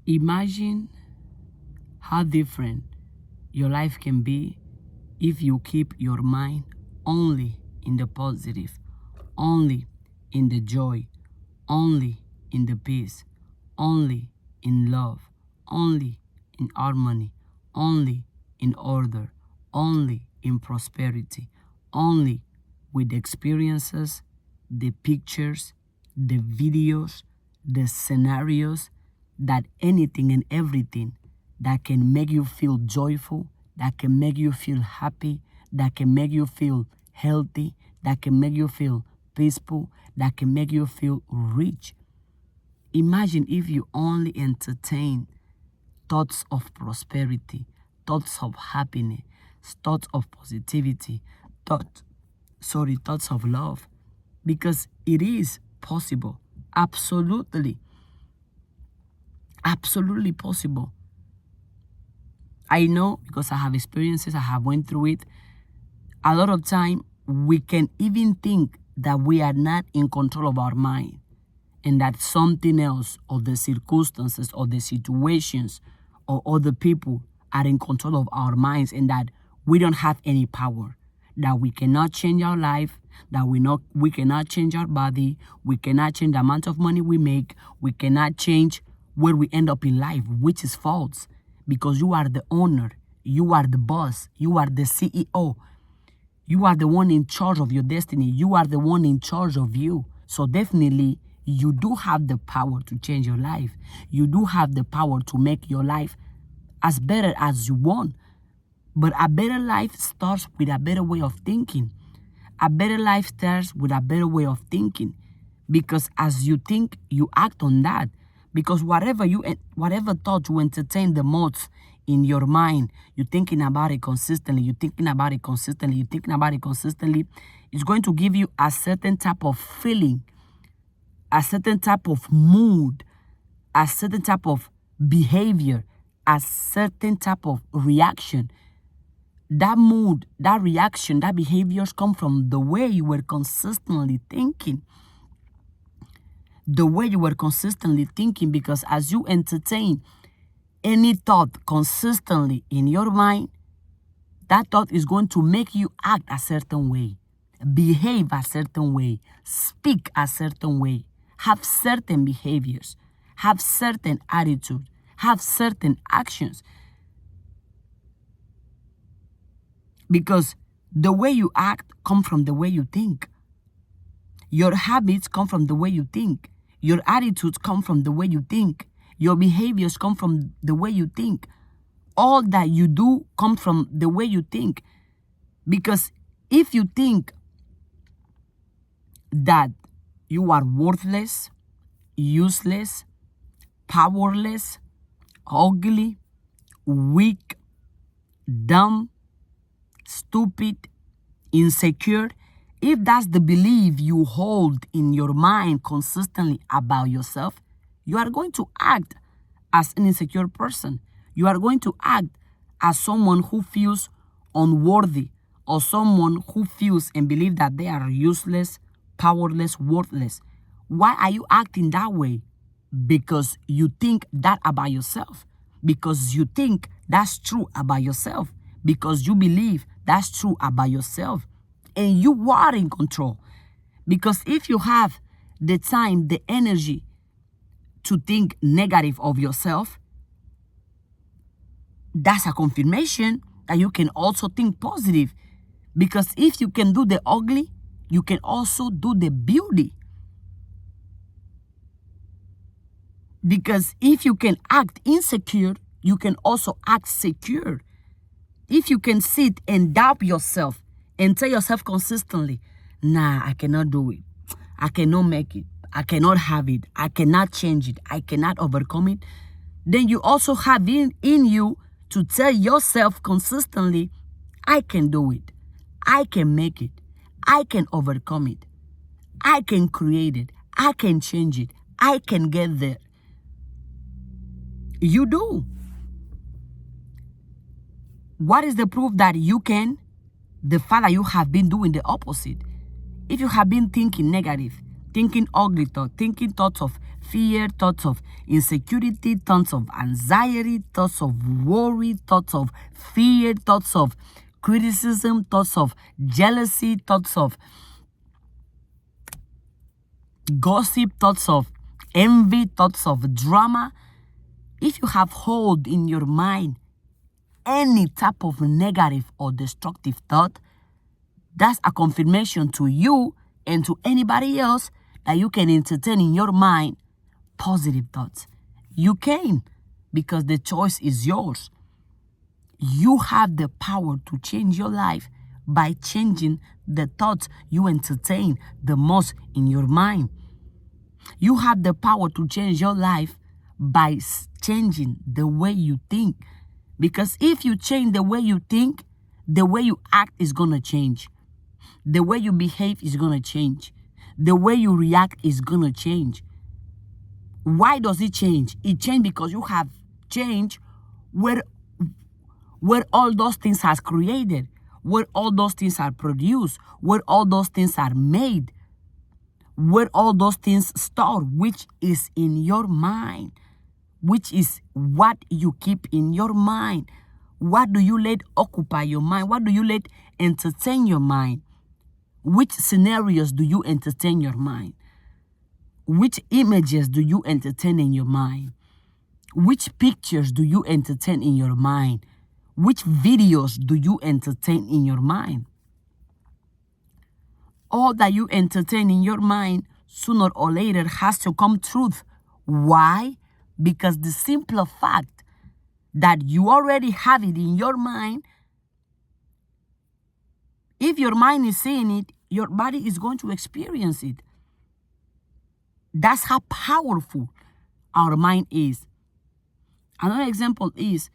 Imagine how different your life can be if you keep your mind only in the positive, only in the joy, only in the peace, only in love, only in harmony, only in order, only in prosperity, only with the experiences, the pictures, the videos, the scenarios, that anything and everything that can make you feel joyful, that can make you feel happy, that can make you feel healthy, that can make you feel peaceful, that can make you feel rich. Imagine if you only entertain thoughts of prosperity, thoughts of happiness, thoughts of positivity, thoughts of love, because it is possible. Absolutely possible. I know, because I have experiences, I have went through it. A lot of time we can even think that we are not in control of our mind, and that something else, or the circumstances, or the situations, or other people are in control of our minds, and that we don't have any power, that we cannot change our life, that we cannot change our body, we cannot change the amount of money we make, we cannot change where we end up in life, which is false, because you are the owner, you are the boss, you are the CEO, you are the one in charge of your destiny, you are the one in charge of you. So definitely, you do have the power to change your life. You do have the power to make your life as better as you want. But a better life starts with a better way of thinking. A better life starts with a better way of thinking. Because as you think, you act on that. Because whatever thought you entertain the most in your mind, you're thinking about it consistently, it's going to give you a certain type of feeling, a certain type of mood, a certain type of behavior, a certain type of reaction. That mood, that reaction, that behaviors come from the way you were consistently thinking. The way you were consistently thinking, because as you entertain any thought consistently in your mind, that thought is going to make you act a certain way, behave a certain way, speak a certain way, have certain behaviors, have certain attitude, have certain actions. Because the way you act comes from the way you think. Your habits come from the way you think. Your attitudes come from the way you think. Your behaviors come from the way you think. All that you do comes from the way you think. Because if you think that you are worthless, useless, powerless, ugly, weak, dumb, stupid, insecure, if that's the belief you hold in your mind consistently about yourself, you are going to act as an insecure person. You are going to act as someone who feels unworthy, or someone who feels and believes that they are useless, powerless, worthless. Why are you acting that way? Because you think that about yourself. Because you think that's true about yourself. Because you believe that's true about yourself. And you are in control. Because if you have the time, the energy to think negative of yourself, that's a confirmation that you can also think positive. Because if you can do the ugly, you can also do the beauty. Because if you can act insecure, you can also act secure. If you can sit and doubt yourself and tell yourself consistently, nah, I cannot do it, I cannot make it, I cannot have it, I cannot change it, I cannot overcome it, then you also have in you to tell yourself consistently, I can do it, I can make it, I can overcome it, I can create it, I can change it, I can get there. You do. What is the proof that you can? The fact that you have been doing the opposite. If you have been thinking negative, thinking ugly thoughts, thinking thoughts of fear, thoughts of insecurity, thoughts of anxiety, thoughts of worry, thoughts of fear, thoughts of criticism, thoughts of jealousy, thoughts of gossip, thoughts of envy, thoughts of drama. If you have hold in your mind any type of negative or destructive thought, that's a confirmation to you and to anybody else that you can entertain in your mind positive thoughts. You can, because the choice is yours. You have the power to change your life by changing the thoughts you entertain the most in your mind. You have the power to change your life by changing the way you think. Because if you change the way you think, the way you act is going to change. The way you behave is going to change. The way you react is going to change. Why does it change? It changed because you have changed where all those things has created, where all those things are produced, where all those things are made, where all those things start, which is in your mind, which is what you keep in your mind. What do you let occupy your mind? What do you let entertain your mind? Which scenarios do you entertain your mind? Which images do you entertain in your mind? Which pictures do you entertain in your mind? Which videos do you entertain in your mind? All that you entertain in your mind, sooner or later, has to come truth. Why? Because the simple fact that you already have it in your mind, if your mind is seeing it, your body is going to experience it. That's how powerful our mind is. Another example is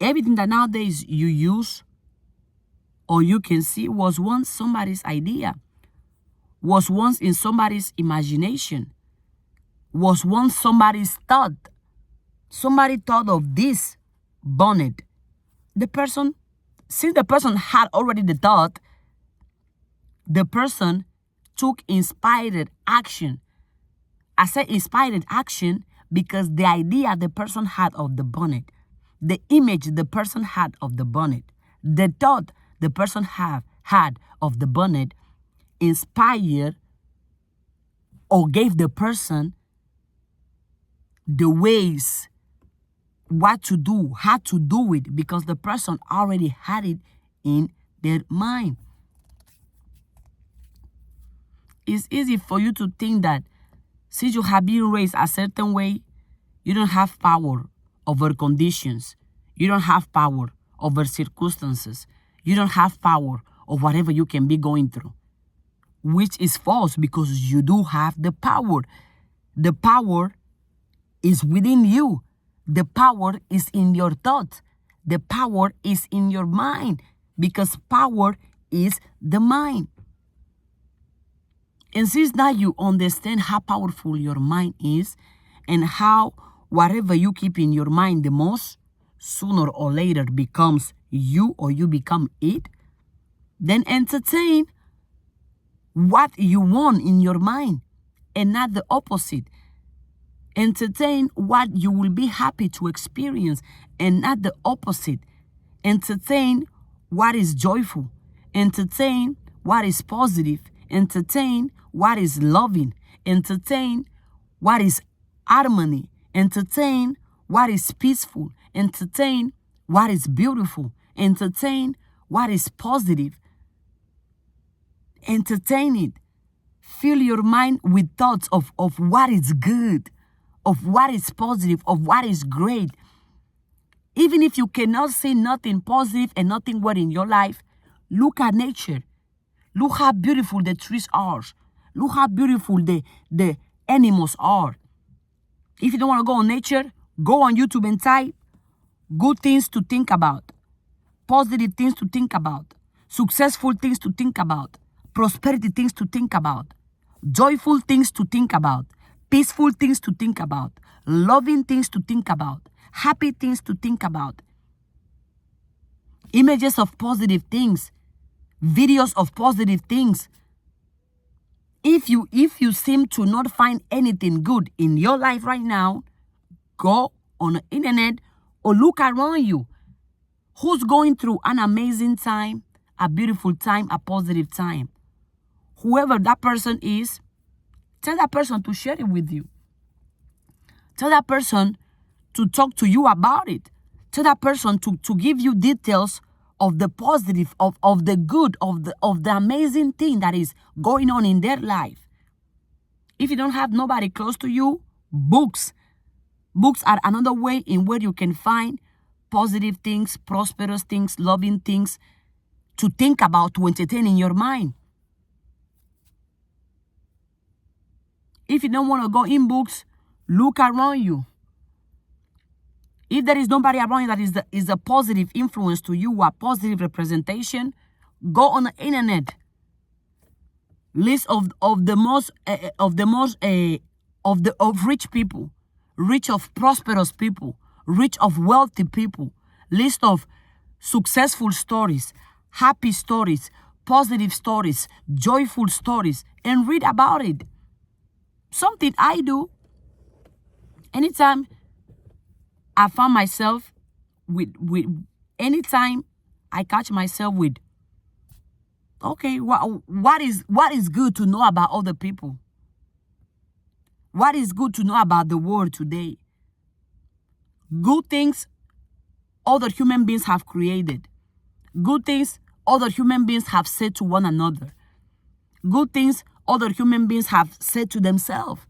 everything that nowadays you use or you can see was once somebody's idea, was once in somebody's imagination, was once somebody's thought. Somebody thought of this bonnet. Since the person had already the thought, the person took inspired action. I said inspired action because the idea the person had of the bonnet, the image the person had of the bonnet, the thought the person had of the bonnet inspired or gave the person the ways what to do, how to do it, because the person already had it in their mind. It's easy for you to think that since you have been raised a certain way, you don't have power over conditions. You don't have power over circumstances. You don't have power over whatever you can be going through, which is false because you do have the power. The power is within you. The power is in your thoughts. The power is in your mind because power is the mind. And since now you understand how powerful your mind is and how whatever you keep in your mind the most, sooner or later becomes you or you become it, then entertain what you want in your mind and not the opposite. Entertain what you will be happy to experience and not the opposite. Entertain what is joyful. Entertain what is positive. Entertain what is loving. Entertain what is harmony. Entertain what is peaceful. Entertain what is beautiful. Entertain what is positive. Entertain it. Fill your mind with thoughts of what is good, of what is positive, of what is great. Even if you cannot see nothing positive and nothing good in your life, look at nature. Look how beautiful the trees are. Look how beautiful the animals are. If you don't want to go on nature, go on YouTube and type good things to think about, positive things to think about, successful things to think about, prosperity things to think about, joyful things to think about, peaceful things to think about, loving things to think about, happy things to think about, images of positive things, videos of positive things, If you seem to not find anything good in your life right now, go on the internet or look around you. Who's going through an amazing time, a beautiful time, a positive time? Whoever that person is, tell that person to share it with you. Tell that person to talk to you about it. Tell that person to give you details of the positive, of the good, of the amazing thing that is going on in their life. If you don't have nobody close to you, books. Books are another way in where you can find positive things, prosperous things, loving things to think about, to entertain in your mind. If you don't want to go in books, look around you. If there is nobody around you that is a positive influence to you, a positive representation, go on the internet. List of rich people, rich of prosperous people, rich of wealthy people, list of successful stories, happy stories, positive stories, joyful stories, and read about it. Something I do anytime I found myself with anytime I catch myself with, okay, what is good to know about other people? What is good to know about the world today? Good things other human beings have created. Good things other human beings have said to one another. Good things other human beings have said to themselves.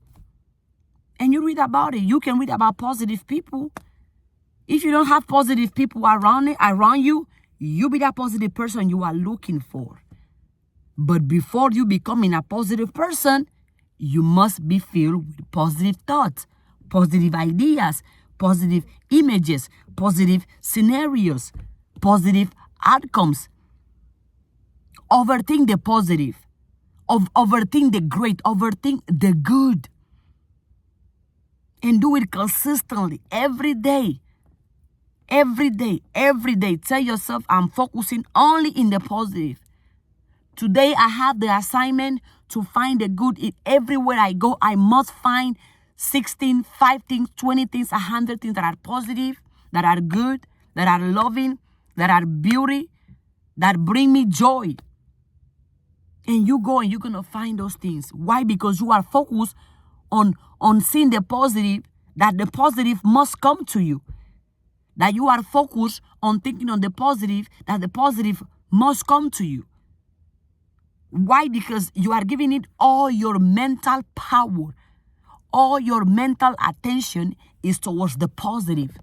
And you read about it. You can read about positive people. If you don't have positive people around you, you be that positive person you are looking for. But before you becoming a positive person, you must be filled with positive thoughts, positive ideas, positive images, positive scenarios, positive outcomes. Overthink the positive. Overthink the great. Overthink the good. And do it consistently every day. Every day, every day. Tell yourself, I'm focusing only in the positive. Today, I have the assignment to find the good in everywhere I go. I must find 16, 5 things, 20 things, 100 things that are positive, that are good, that are loving, that are beauty, that bring me joy. And you go and you're going to find those things. Why? Because you are focused on seeing the positive, that the positive must come to you. That you are focused on thinking on the positive, that the positive must come to you. Why? Because you are giving it all your mental power. All your mental attention is towards the positive.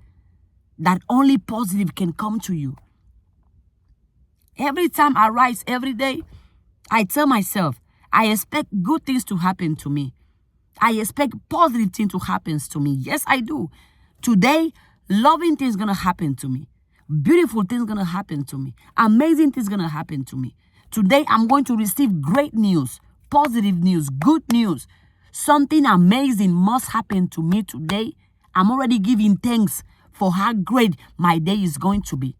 That only positive can come to you. Every time I rise every day, I tell myself, I expect good things to happen to me. I expect positive things to happen to me. Yes, I do. Today, loving things going to happen to me. Beautiful things going to happen to me. Amazing things going to happen to me. Today, I'm going to receive great news, positive news, good news. Something amazing must happen to me today. I'm already giving thanks for how great my day is going to be.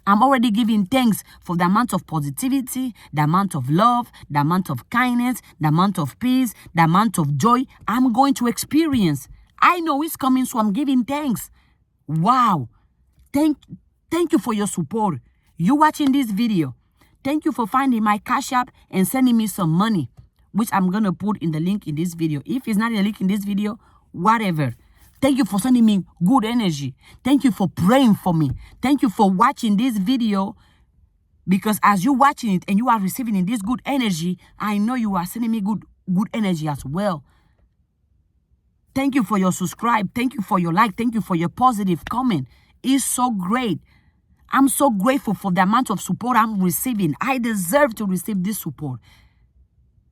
I'm already giving thanks for the amount of positivity, the amount of love, the amount of kindness, the amount of peace, the amount of joy I'm going to experience. I know it's coming, so I'm giving thanks. Wow. Thank you for your support. You watching this video. Thank you for finding my Cash App and sending me some money, which I'm going to put in the link in this video. If it's not in the link in this video, whatever. Thank you for sending me good energy. Thank you for praying for me. Thank you for watching this video, because as you're watching it and you are receiving this good energy, I know you are sending me good energy as well. Thank you for your subscribe. Thank you for your like. Thank you for your positive comment. It's so great. I'm so grateful for the amount of support I'm receiving. I deserve to receive this support.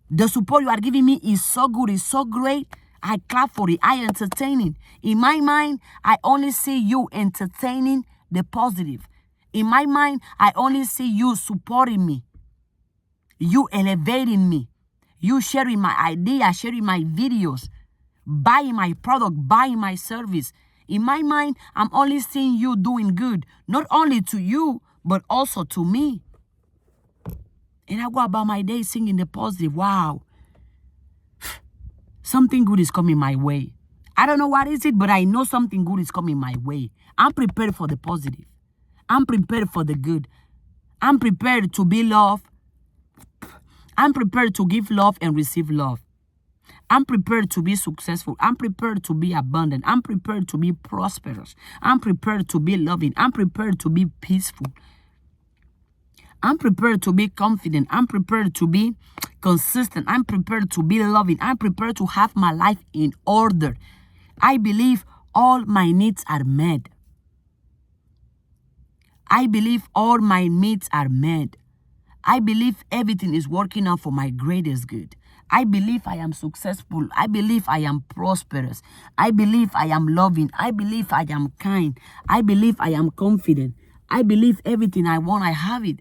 The support you are giving me is so good. It's so great. I clap for it. I entertain it. In my mind, I only see you entertaining the positive. In my mind, I only see you supporting me. You elevating me. You sharing my ideas, sharing my videos, buying my product, buying my service. In my mind, I'm only seeing you doing good, not only to you, but also to me. And I go about my day singing the positive. Wow. Something good is coming my way. I don't know what is it, but I know something good is coming my way. I'm prepared for the positive. I'm prepared for the good. I'm prepared to be loved. I'm prepared to give love and receive love. I'm prepared to be successful. I'm prepared to be abundant. I'm prepared to be prosperous. I'm prepared to be loving. I'm prepared to be peaceful. I'm prepared to be confident. I'm prepared to be consistent. I'm prepared to be loving. I'm prepared to have my life in order. I believe all my needs are met. I believe all my needs are met. I believe everything is working out for my greatest good. I believe I am successful. I believe I am prosperous. I believe I am loving. I believe I am kind. I believe I am confident. I believe everything I want, I have it.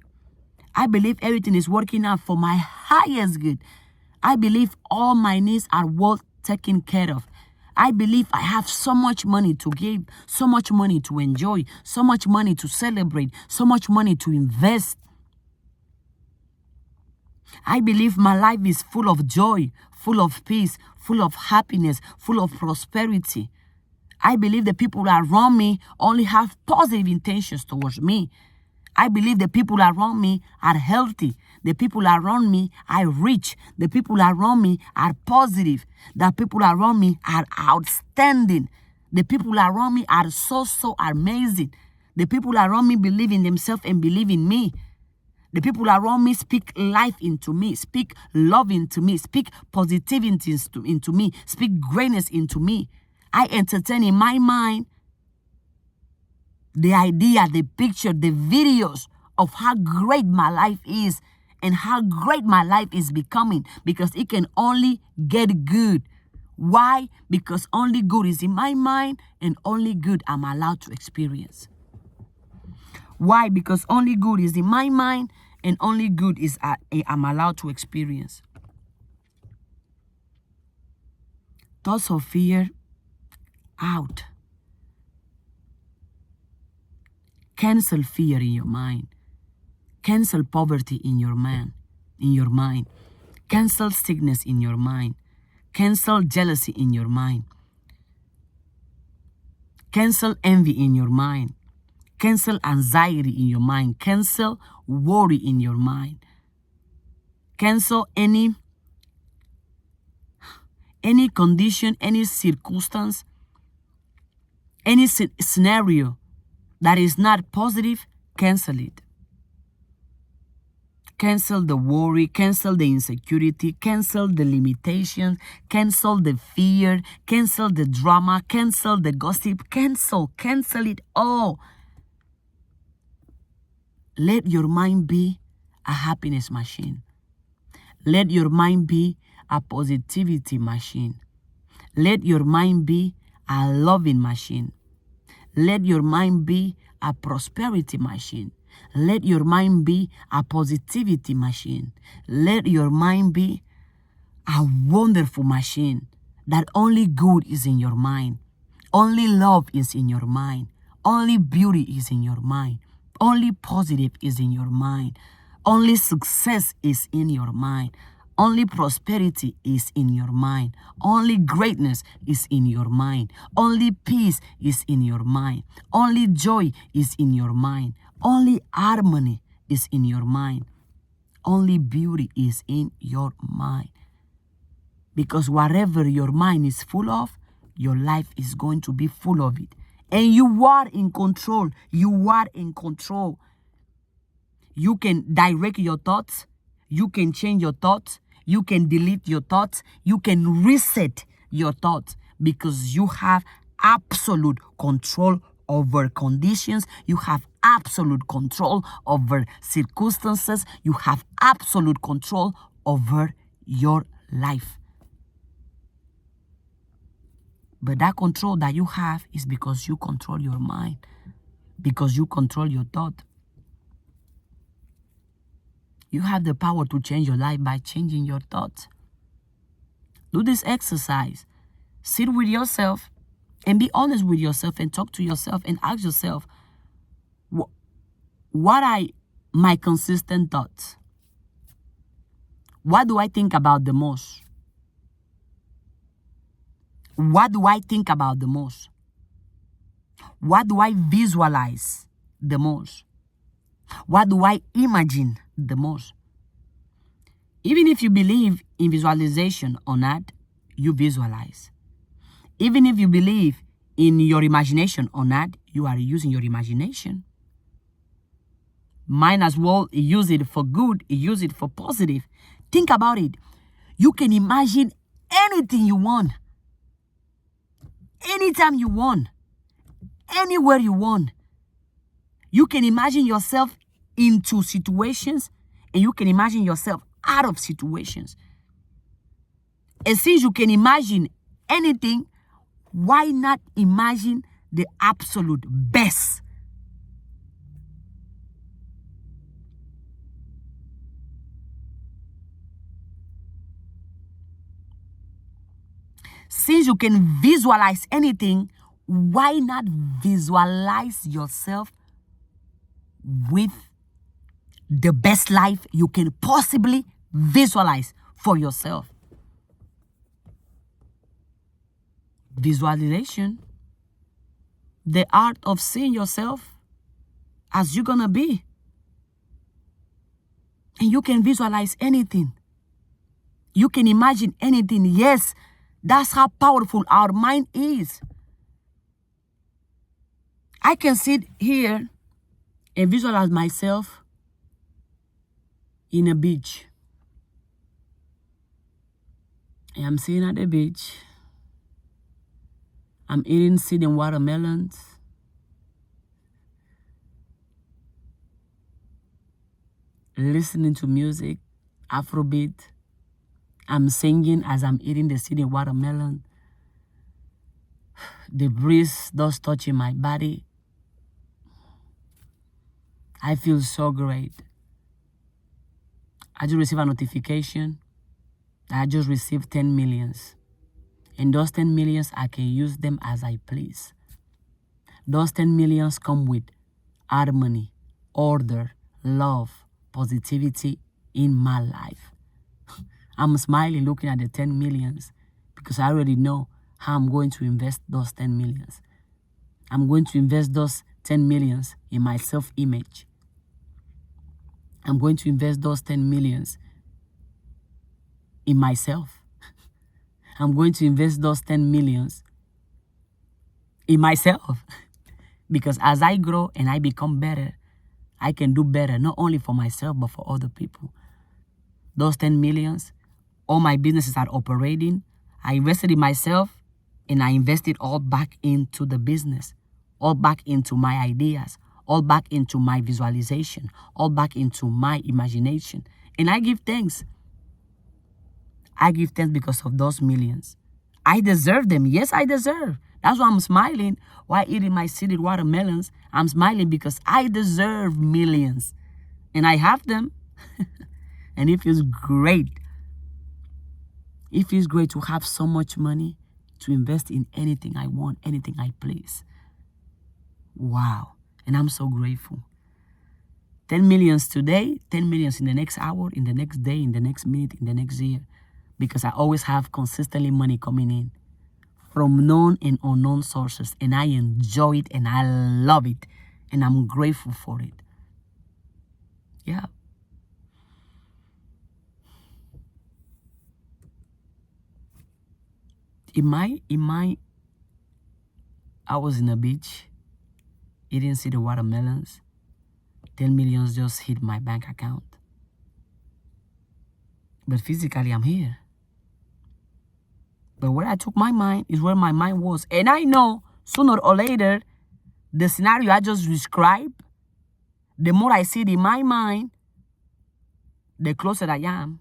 I believe everything is working out for my highest good. I believe all my needs are worth taking care of. I believe I have so much money to give, so much money to enjoy, so much money to celebrate, so much money to invest. I believe my life is full of joy, full of peace, full of happiness, full of prosperity. I believe the people around me only have positive intentions towards me. I believe the people around me are healthy. The people around me are rich. The people around me are positive. The people around me are outstanding. The people around me are so amazing. The people around me believe in themselves and believe in me. The people around me speak life into me, speak love into me, speak positivity into me, speak greatness into me. I entertain in my mind the idea, the picture, the videos of how great my life is and how great my life is becoming, because it can only get good. Why? Because only good is in my mind and only good I'm allowed to experience. Why? Because only good is in my mind and only good is I'm allowed to experience. Thoughts of fear, out. Cancel fear in your mind. Cancel poverty in your mind. Cancel sickness in your mind. Cancel jealousy in your mind. Cancel envy in your mind. Cancel anxiety in your mind. Cancel worry in your mind. Cancel any condition, any circumstance, any scenario that is not positive. Cancel it. Cancel the worry, cancel the insecurity, cancel the limitations, cancel the fear, cancel the drama, cancel the gossip, cancel it all. Let your mind be a happiness machine. Let your mind be a positivity machine. Let your mind be a loving machine. Let your mind be a prosperity machine. Let your mind be a positivity machine. Let your mind be a wonderful machine that only good is in your mind. Only love is in your mind. Only beauty is in your mind. Only positive is in your mind. Only success is in your mind. Only prosperity is in your mind. Only greatness is in your mind. Only peace is in your mind. Only joy is in your mind. Only harmony is in your mind. Only beauty is in your mind. Because whatever your mind is full of, your life is going to be full of it. And you are in control. You are in control. You can direct your thoughts. You can change your thoughts. You can delete your thoughts. You can reset your thoughts, because you have absolute control over conditions. You have absolute control over circumstances. You have absolute control over your life. But that control that you have is because you control your mind, because you control your thought. You have the power to change your life by changing your thoughts. Do this exercise. Sit with yourself and be honest with yourself and talk to yourself and ask yourself, what are my consistent thoughts? What do I think about the most? What do I think about the most? What do I visualize the most? What do I imagine the most? Even if you believe in visualization or not, you visualize. Even if you believe in your imagination or not, you are using your imagination. Might as well use it for good, use it for positive. Think about it. You can imagine anything you want, anytime you want, anywhere you want. You can imagine yourself into situations, and you can imagine yourself out of situations. And since you can imagine anything, why not imagine the absolute best? Since you can visualize anything, why not visualize yourself with the best life you can possibly visualize for yourself? Visualization, the art of seeing yourself as you're gonna be. And you can visualize anything. You can imagine anything. Yes, that's how powerful our mind is. I can sit here and visualize myself in a beach. And I'm sitting at the beach. I'm eating seeding watermelons. Listening to music, Afrobeat. I'm singing as I'm eating the seeding watermelon. The breeze does touching my body. I feel so great. I just received a notification that I just received 10 millions. And those 10 millions, I can use them as I please. Those 10 millions come with harmony, order, love, positivity in my life. I'm smiling looking at the 10 millions because I already know how I'm going to invest those 10 millions. I'm going to invest those 10 millions in my self-image. I'm going to invest those 10 millions in myself. I'm going to invest those 10 millions in myself. Because as I grow and I become better, I can do better, not only for myself, but for other people. Those 10 millions, all my businesses are operating. I invested in myself and I invested all back into the business, all back into my ideas, all back into my visualization, all back into my imagination. And I give thanks. I give thanks because of those millions. I deserve them. Yes, I deserve. That's why I'm smiling while eating my seeded watermelons. I'm smiling because I deserve millions. And I have them. And it feels great. It feels great to have so much money to invest in anything I want, anything I please. Wow. And I'm so grateful. 10 millions today, 10 millions in the next hour, in the next day, in the next minute, in the next year. Because I always have consistently money coming in from known and unknown sources. And I enjoy it and I love it. And I'm grateful for it. Yeah. I was in a beach, eating see the watermelons. 10 millions just hit my bank account. But physically, I'm here. But where I took my mind is where my mind was. And I know sooner or later, the scenario I just described, the more I see it in my mind, the closer I am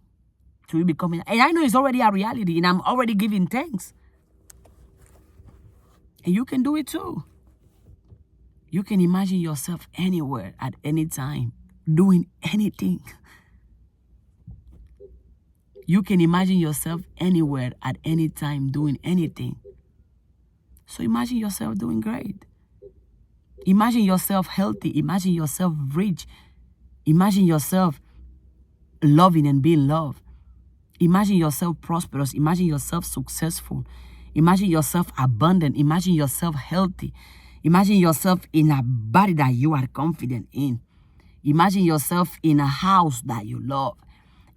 to it becoming. And I know it's already a reality and I'm already giving thanks. And you can do it too. You can imagine yourself anywhere at any time, doing anything. You can imagine yourself anywhere at any time doing anything. So imagine yourself doing great. Imagine yourself healthy. Imagine yourself rich. Imagine yourself loving and being loved. Imagine yourself prosperous. Imagine yourself successful. Imagine yourself abundant. Imagine yourself healthy. Imagine yourself in a body that you are confident in. Imagine yourself in a house that you love.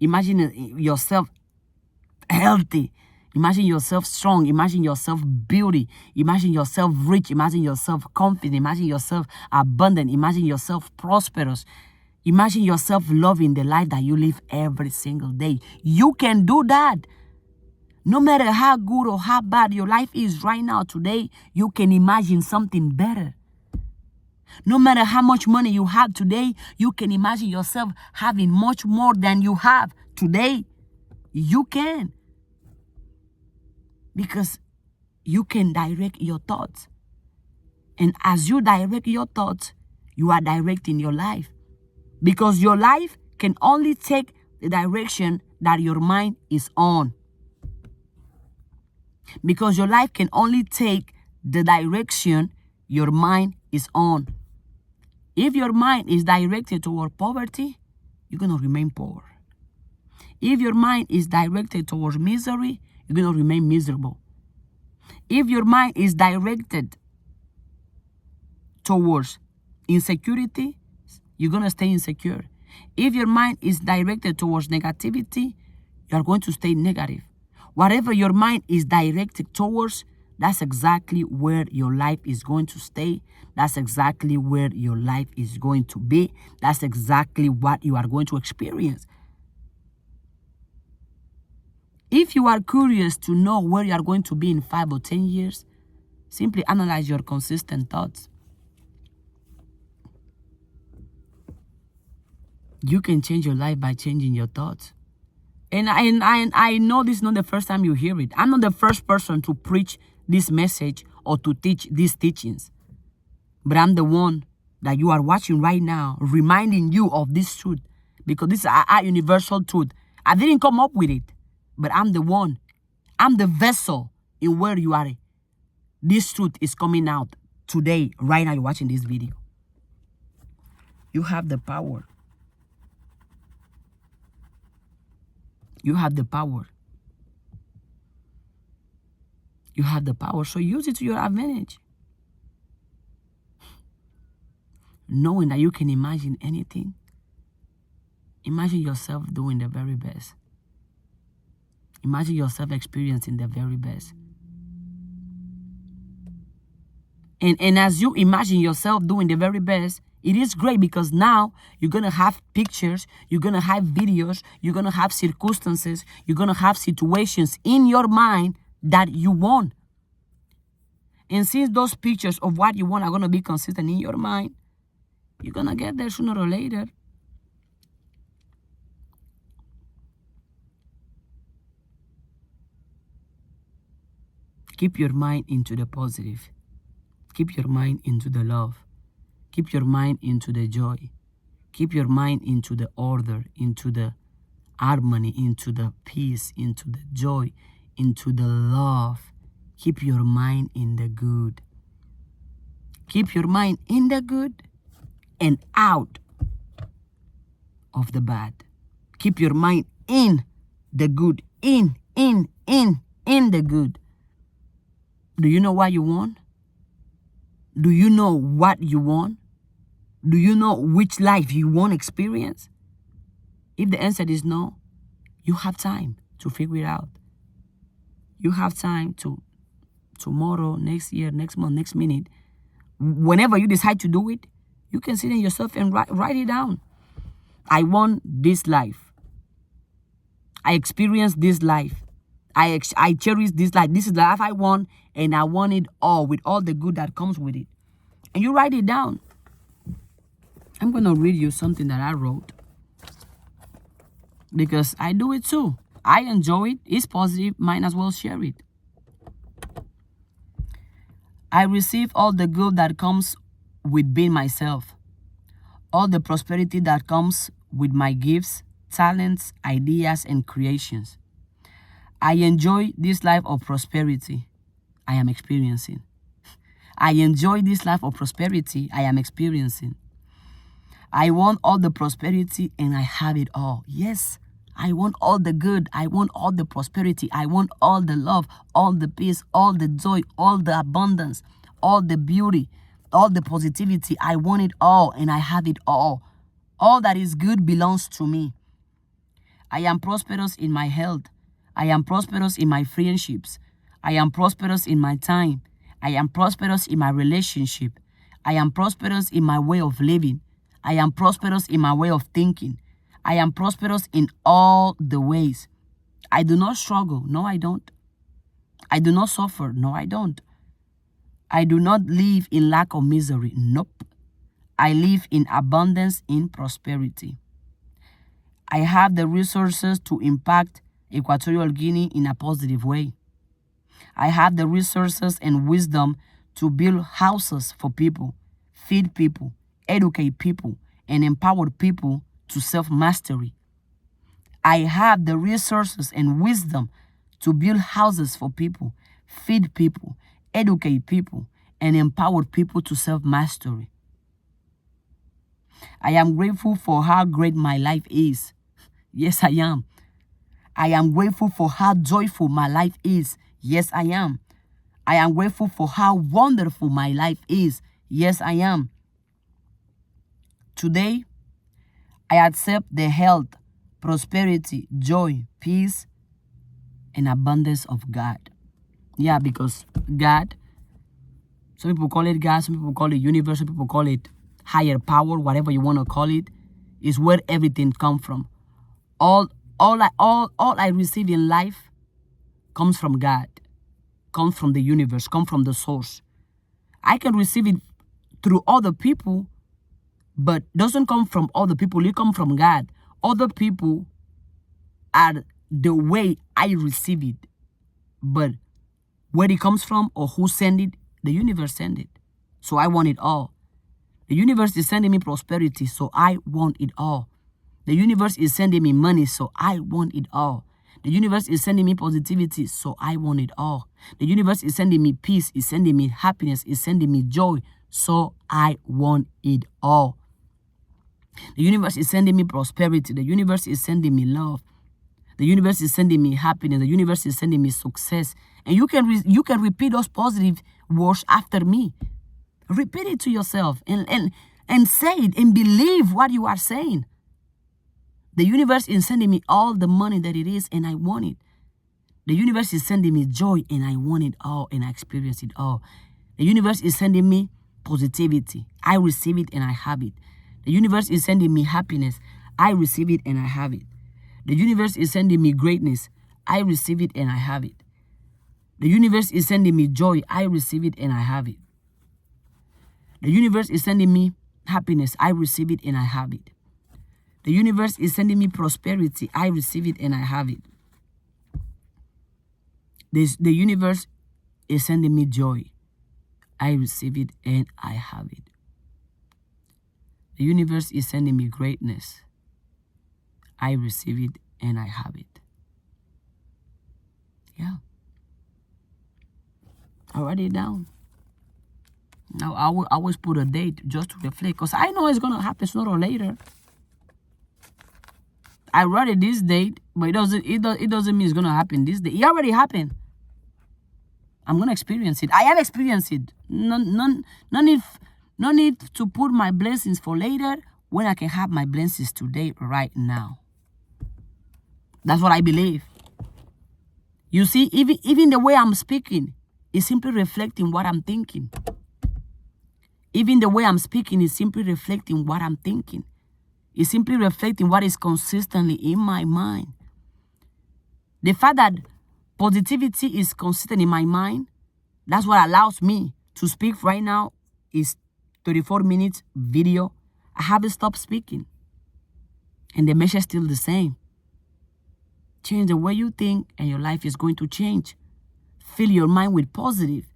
Imagine yourself healthy. Imagine yourself strong. Imagine yourself beauty. Imagine yourself rich. Imagine yourself confident. Imagine yourself abundant. Imagine yourself prosperous. Imagine yourself loving the life that you live every single day. You can do that. No matter how good or how bad your life is right now, today, you can imagine something better. No matter how much money you have today, you can imagine yourself having much more than you have today. You can. Because you can direct your thoughts. And as you direct your thoughts, you are directing your life. Because your life can only take the direction that your mind is on. Because your life can only take the direction your mind is on. If your mind is directed toward poverty, you're going to remain poor. If your mind is directed towards misery, you're going to remain miserable. If your mind is directed towards insecurity, you're going to stay insecure. If your mind is directed towards negativity, you are going to stay negative. Whatever your mind is directed towards, that's exactly where your life is going to stay. That's exactly where your life is going to be. That's exactly what you are going to experience. If you are curious to know where you are going to be in 5 or 10 years, simply analyze your consistent thoughts. You can change your life by changing your thoughts. And I know this is not the first time you hear it. I'm not the first person to preach this message or to teach these teachings. But I'm the one that you are watching right now, reminding you of this truth. Because this is a universal truth. I didn't come up with it, but I'm the one. I'm the vessel in where you are. This truth is coming out today, right now you're watching this video. You have the power. You have the power. You have the power, so use it to your advantage. Knowing that you can imagine anything. Imagine yourself doing the very best. Imagine yourself experiencing the very best. And as you imagine yourself doing the very best, it is great because now you're going to have pictures, you're going to have videos, you're going to have circumstances, you're going to have situations in your mind that you want. And since those pictures of what you want are going to be consistent in your mind, you're going to get there sooner or later. Keep your mind into the positive. Keep your mind into the love. Keep your mind into the joy. Keep your mind into the order, into the harmony, into the peace, into the joy, into the love. Keep your mind in the good. Keep your mind in the good and out of the bad. Keep your mind in the good. In the good. Do you know what you want? Do you know what you want? Do you know which life you want to experience? If the answer is no, you have time to figure it out. You have time to tomorrow, next year, next month, next minute. Whenever you decide to do it, you can sit in yourself and write it down. I want this life. I experienced this life. I cherish this life. This is the life I want, and I want it all with all the good that comes with it. And you write it down. I'm going to read you something that I wrote because I do it too. I enjoy it. It's positive. Might as well share it. I receive all the good that comes with being myself. All the prosperity that comes with my gifts, talents, ideas, and creations. I enjoy this life of prosperity I am experiencing. I enjoy this life of prosperity I am experiencing. I want all the prosperity and I have it all. Yes, I want all the good. I want all the prosperity. I want all the love, all the peace, all the joy, all the abundance, all the beauty, all the positivity. I want it all, and I have it all. All that is good belongs to me. I am prosperous in my health. I am prosperous in my friendships. I am prosperous in my time. I am prosperous in my relationship. I am prosperous in my way of living. I am prosperous in my way of thinking. I am prosperous in all the ways. I do not struggle. No, I don't. I do not suffer. No, I don't. I do not live in lack or misery. Nope. I live in abundance, in prosperity. I have the resources to impact Equatorial Guinea in a positive way. I have the resources and wisdom to build houses for people, feed people, educate people, and empower people to self-mastery. I have the resources and wisdom to build houses for people, feed people, educate people, and empower people to self-mastery. I am grateful for how great my life is. Yes, I am. I am grateful for how joyful my life is. Yes, I am. I am grateful for how wonderful my life is. Yes, I am. Today, I accept the health, prosperity, joy, peace, and abundance of God. Yeah, because God, some people call it God, some people call it universe, some people call it higher power, whatever you want to call it, is where everything comes from. All I receive in life comes from God, comes from the universe, comes from the source. I can receive it through other people, but doesn't come from other people. It comes from God. Other people are the way I receive it, but where it comes from or who sent it, the universe sent it. So I want it all. The universe is sending me prosperity, so I want it all. The universe is sending me money, so I want it all. The universe is sending me positivity, so I want it all. The universe is sending me peace, is sending me happiness, is sending me joy, so I want it all. The universe is sending me prosperity. The universe is sending me love. The universe is sending me happiness. The universe is sending me success. And you can repeat those positive words after me. Repeat it to yourself and say it and believe what you are saying. The universe is sending me all the money that it is, and I want it. The universe is sending me joy, and I want it all, and I experience it all. The universe is sending me positivity. I receive it, and I have it. The universe is sending me happiness. I receive it, and I have it. The universe is sending me greatness. I receive it, and I have it. The universe is sending me joy. I receive it, and I have it. The universe is sending me happiness. I receive it, and I have it. The universe is sending me prosperity. I receive it and I have it. The universe is sending me joy. I receive it and I have it. The universe is sending me greatness. I receive it and I have it. Yeah. I write it down. Now I will always put a date just to reflect, because I know it's going to happen sooner or later. I wrote it this date, but it doesn't mean it's gonna happen this day. It already happened. I'm gonna experience it. I have experienced it. No need to put my blessings for later when I can have my blessings today, right now. That's what I believe. You see, even the way I'm speaking is simply reflecting what I'm thinking. Even the way I'm speaking is simply reflecting what I'm thinking. It's simply reflecting what is consistently in my mind. The fact that positivity is consistent in my mind, that's what allows me to speak right now. Is 34 minutes video. I haven't stopped speaking. And the message is still the same. Change the way you think and your life is going to change. Fill your mind with positive.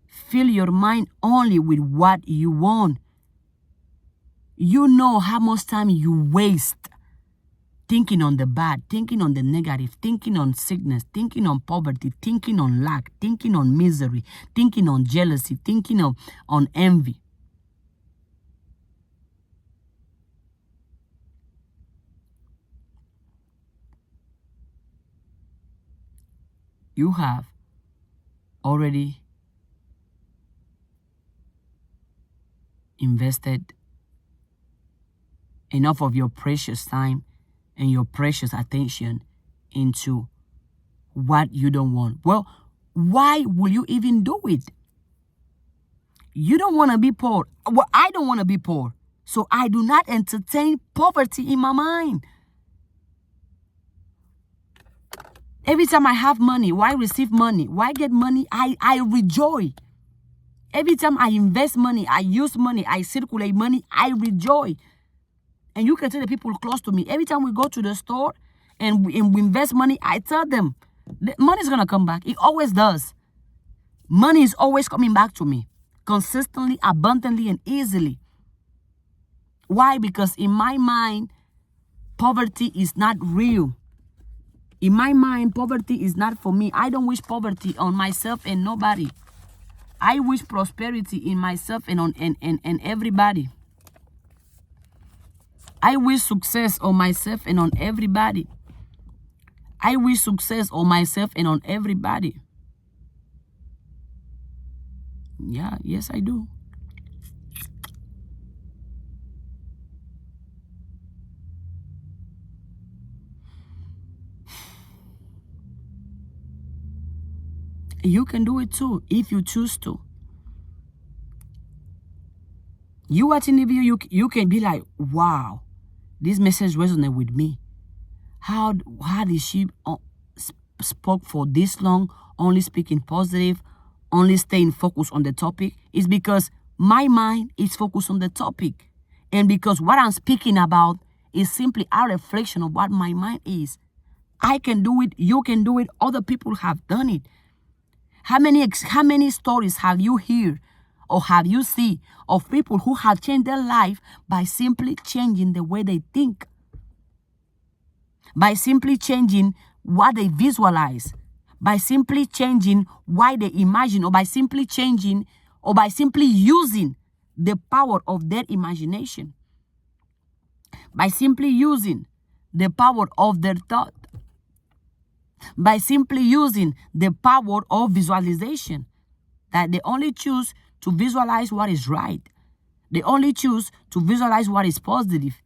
Fill your mind only with what you want. You know how much time you waste thinking on the bad, thinking on the negative, thinking on sickness, thinking on poverty, thinking on lack, thinking on misery, thinking on jealousy, thinking on envy. you have already invested enough of your precious time and your precious attention into what you don't want. Well, why will you even do it? You don't want to be poor. Well, I don't want to be poor. So I do not entertain poverty in my mind. Every time I have money, why receive money, why get money, I rejoice. Every time I invest money, I use money, I circulate money, I rejoice. And you can tell the people close to me, every time we go to the store and we invest money, I tell them, the money is going to come back. It always does. Money is always coming back to me, consistently, abundantly, and easily. Why? Because in my mind, poverty is not real. In my mind, poverty is not for me. I don't wish poverty on myself and nobody. I wish prosperity in myself and on and everybody. I wish success on myself and on everybody. I wish success on myself and on everybody. Yeah, yes, I do. You can do it too if you choose to. You watching the video, you can be like, wow, this message resonated with me. How did she spoke for this long, only speaking positive, only staying focused on the topic? It's because my mind is focused on the topic. And because what I'm speaking about is simply a reflection of what my mind is. I can do it, you can do it, other people have done it. How many stories have you heard or have you seen of people who have changed their life by simply changing the way they think? By simply changing what they visualize, by simply changing why they imagine, or by simply changing, or by simply using the power of their imagination, by simply using the power of their thought, by simply using the power of visualization, that they only choose to visualize what is right. They only choose to visualize what is positive.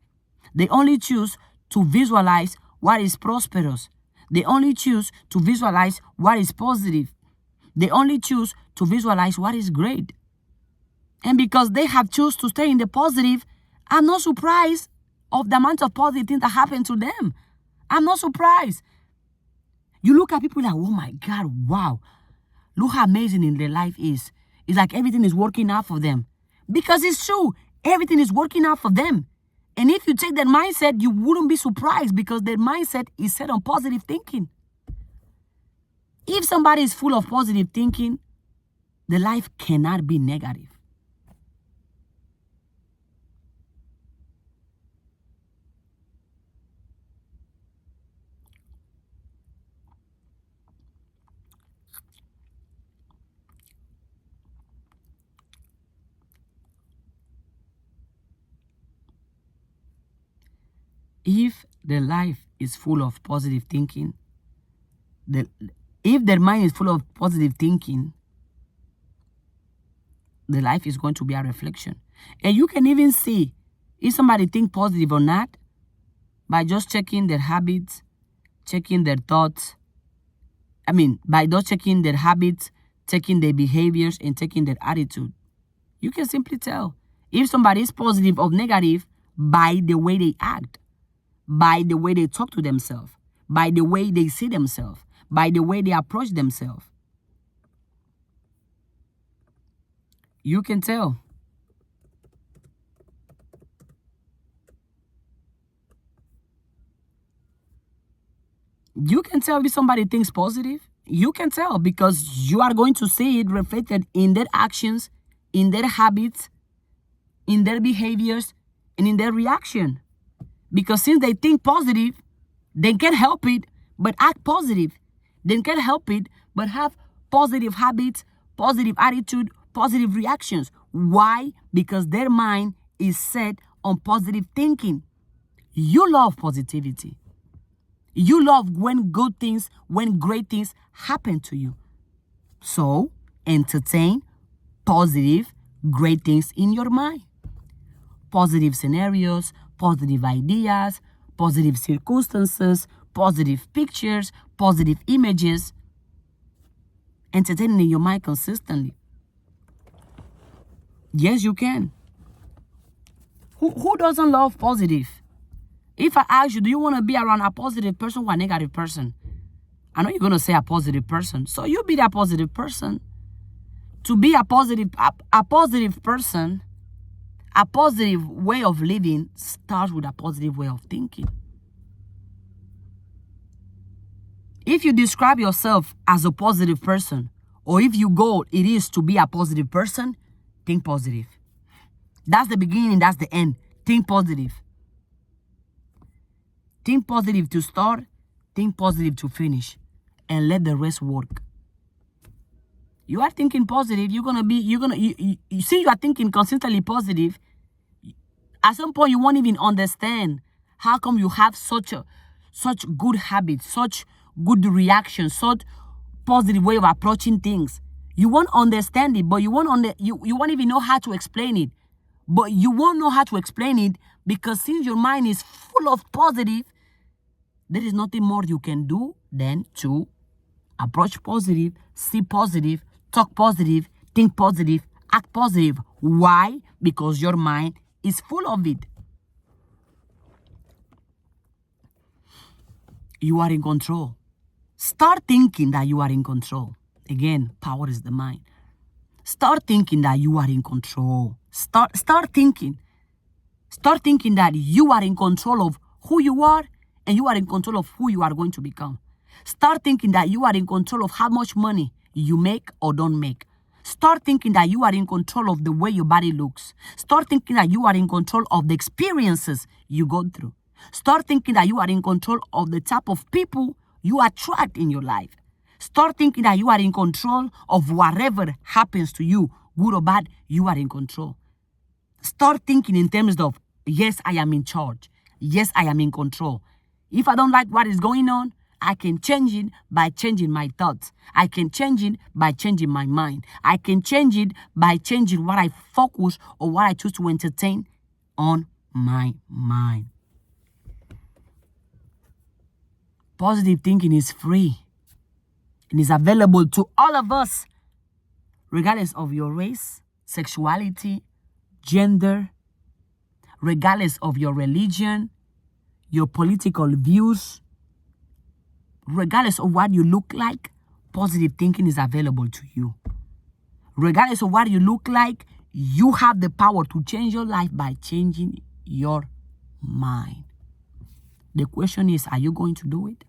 They only choose to visualize what is prosperous. They only choose to visualize what is positive. They only choose to visualize what is great. And because they have chosen to stay in the positive, I'm not surprised of the amount of positive things that happen to them. I'm not surprised. You look at people like, oh my God, wow. Look how amazing their life is. It's like everything is working out for them. Because it's true. Everything is working out for them. And if you take that mindset, you wouldn't be surprised because their mindset is set on positive thinking. If somebody is full of positive thinking, the life cannot be negative. If their life is full of positive thinking, if their mind is full of positive thinking, the life is going to be a reflection. And you can even see if somebody think positive or not by just checking their habits, checking their thoughts. By just checking their habits, checking their behaviors, and checking their attitude. You can simply tell if somebody is positive or negative by the way they act, by the way they talk to themselves, by the way they see themselves, by the way they approach themselves. You can tell. You can tell if somebody thinks positive. You can tell because you are going to see it reflected in their actions, in their habits, in their behaviors, and in their reaction. Because since they think positive, they can't help it but act positive. They can't help it but have positive habits, positive attitude, positive reactions. Why? Because their mind is set on positive thinking. You love positivity. You love when good things, when great things happen to you. So, entertain positive, great things in your mind. Positive scenarios, positive ideas, positive circumstances, positive pictures, positive images. Entertaining in your mind consistently. Yes, you can. Who doesn't love positive? If I ask you, do you want to be around a positive person or a negative person? I know you're going to say a positive person. So you be that positive person. To be a positive person, a positive way of living starts with a positive way of thinking. If you describe yourself as a positive person, or if your goal it is to be a positive person, think positive. That's the beginning, that's the end. Think positive. Think positive to start, think positive to finish, and let the rest work. You are thinking positive, since you are thinking consistently positive, at some point you won't even understand how come you have such good habits, such good reactions, such positive way of approaching things. You won't understand it, but you won't even know how to explain it. But you won't know how to explain it because since your mind is full of positive, there is nothing more you can do than to approach positive, see positive, talk positive, think positive, act positive. Why? Because your mind is full of it. You are in control. Start thinking that you are in control. Again, power is the mind. Start thinking that you are in control. Start thinking. Start thinking that you are in control of who you are and you are in control of who you are going to become. Start thinking that you are in control of how much money you make or don't make. Start thinking that you are in control of the way your body looks. Start thinking that you are in control of the experiences you go through. Start thinking that you are in control of the type of people you attract in your life. Start thinking that you are in control of whatever happens to you, good or bad, you are in control. Start thinking in terms of, yes, I am in charge. Yes, I am in control. If I don't like what is going on, I can change it by changing my thoughts. I can change it by changing my mind. I can change it by changing what I focus or what I choose to entertain on my mind. Positive thinking is free. It is available to all of us, regardless of your race, sexuality, gender, regardless of your religion, your political views, regardless of what you look like, positive thinking is available to you. Regardless of what you look like, you have the power to change your life by changing your mind. The question is, are you going to do it?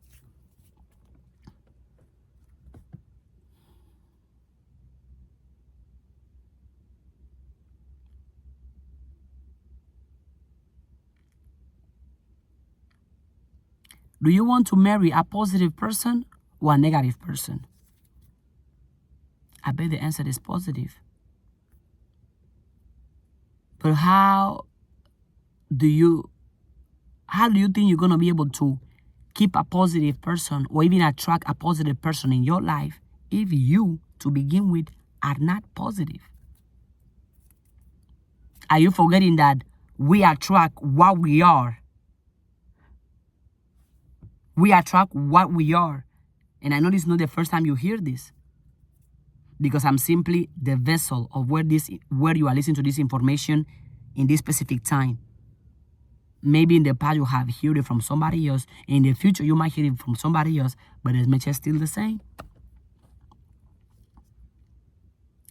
Do you want to marry a positive person or a negative person? I bet the answer is positive. But how do you think you're going to be able to keep a positive person or even attract a positive person in your life if you, to begin with, are not positive? Are you forgetting that we attract what we are? We attract what we are. And I know this is not the first time you hear this, because I'm simply the vessel of where you are listening to this information in this specific time. Maybe in the past you have heard it from somebody else. In the future you might hear it from somebody else, but the message is still the same.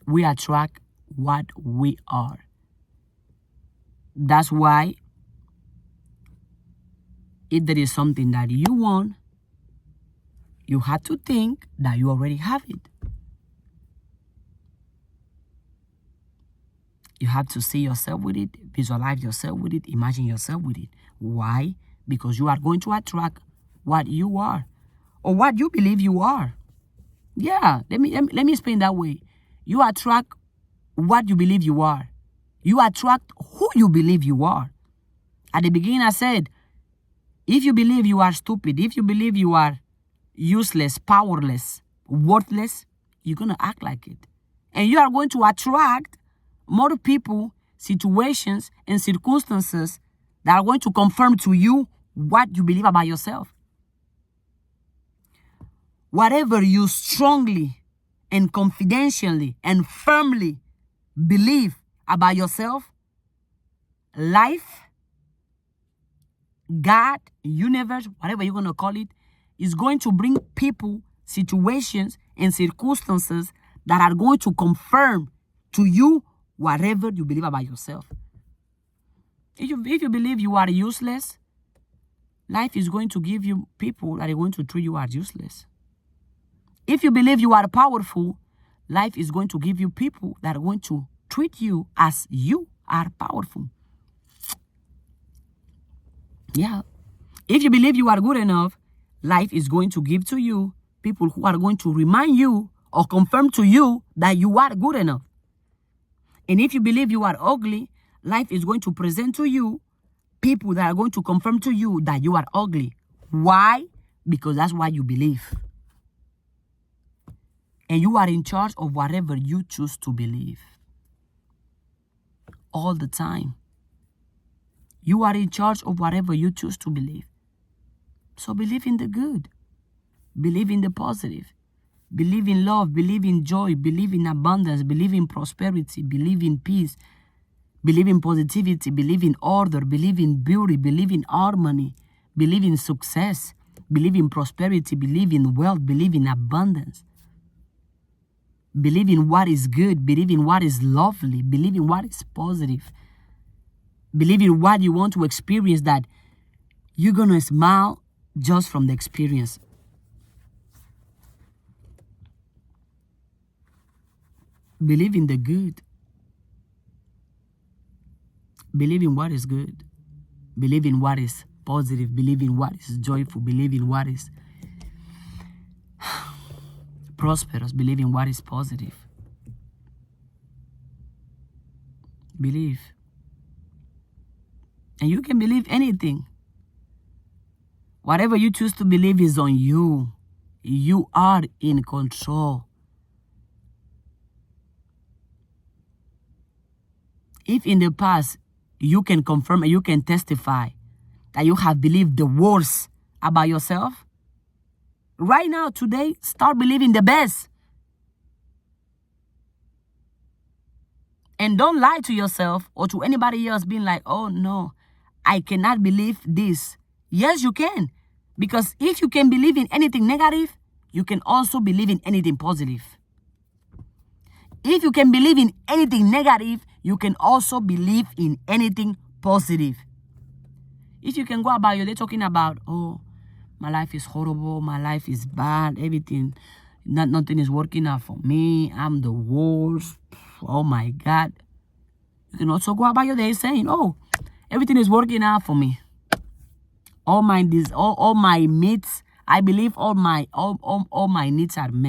We attract what we are. That's why if there is something that you want, you have to think that you already have it. You have to see yourself with it, visualize yourself with it, imagine yourself with it. Why? Because you are going to attract what you are or what you believe you are. Yeah, let me explain that way. You attract what you believe you are. You attract who you believe you are. At the beginning I said, If you believe you are stupid, if you believe you are useless, powerless, worthless, you're going to act like it. And you are going to attract more people, situations, and circumstances that are going to confirm to you what you believe about yourself. Whatever you strongly and confidentially and firmly believe about yourself, life, God, universe, whatever you're going to call it, is going to bring people, situations, and circumstances that are going to confirm to you whatever you believe about yourself. If you believe you are useless, life is going to give you people that are going to treat you as useless. If you believe you are powerful, life is going to give you people that are going to treat you as you are powerful. Yeah. If you believe you are good enough, life is going to give to you people who are going to remind you or confirm to you that you are good enough. And if you believe you are ugly, life is going to present to you people that are going to confirm to you that you are ugly. Why? Because that's what you believe. And you are in charge of whatever you choose to believe. All the time. You are in charge of whatever you choose to believe. So believe in the good. Believe in the positive. Believe in love. Believe in joy. Believe in abundance. Believe in prosperity. Believe in peace. Believe in positivity. Believe in order. Believe in beauty. Believe in harmony. Believe in success. Believe in prosperity. Believe in wealth. Believe in abundance. Believe in what is good. Believe in what is lovely. Believe in what is positive. Believe in what you want to experience, that you're going to smile just from the experience. Believe in the good. Believe in what is good. Believe in what is positive. Believe in what is joyful. Believe in what is prosperous. Believe in what is positive. Believe. And you can believe anything. Whatever you choose to believe is on you. You are in control. If in the past you can confirm and you can testify that you have believed the worst about yourself, right now, today, start believing the best. And don't lie to yourself or to anybody else being like, oh no, I cannot believe this. Yes, you can. Because if you can believe in anything negative, you can also believe in anything positive. If you can believe in anything negative, you can also believe in anything positive. If you can go about your day talking about, oh, my life is horrible, my life is bad, everything, nothing is working out for me, I'm the worst, oh my God. You can also go about your day saying, oh, everything is working out for me. All my needs, I believe all my needs are met.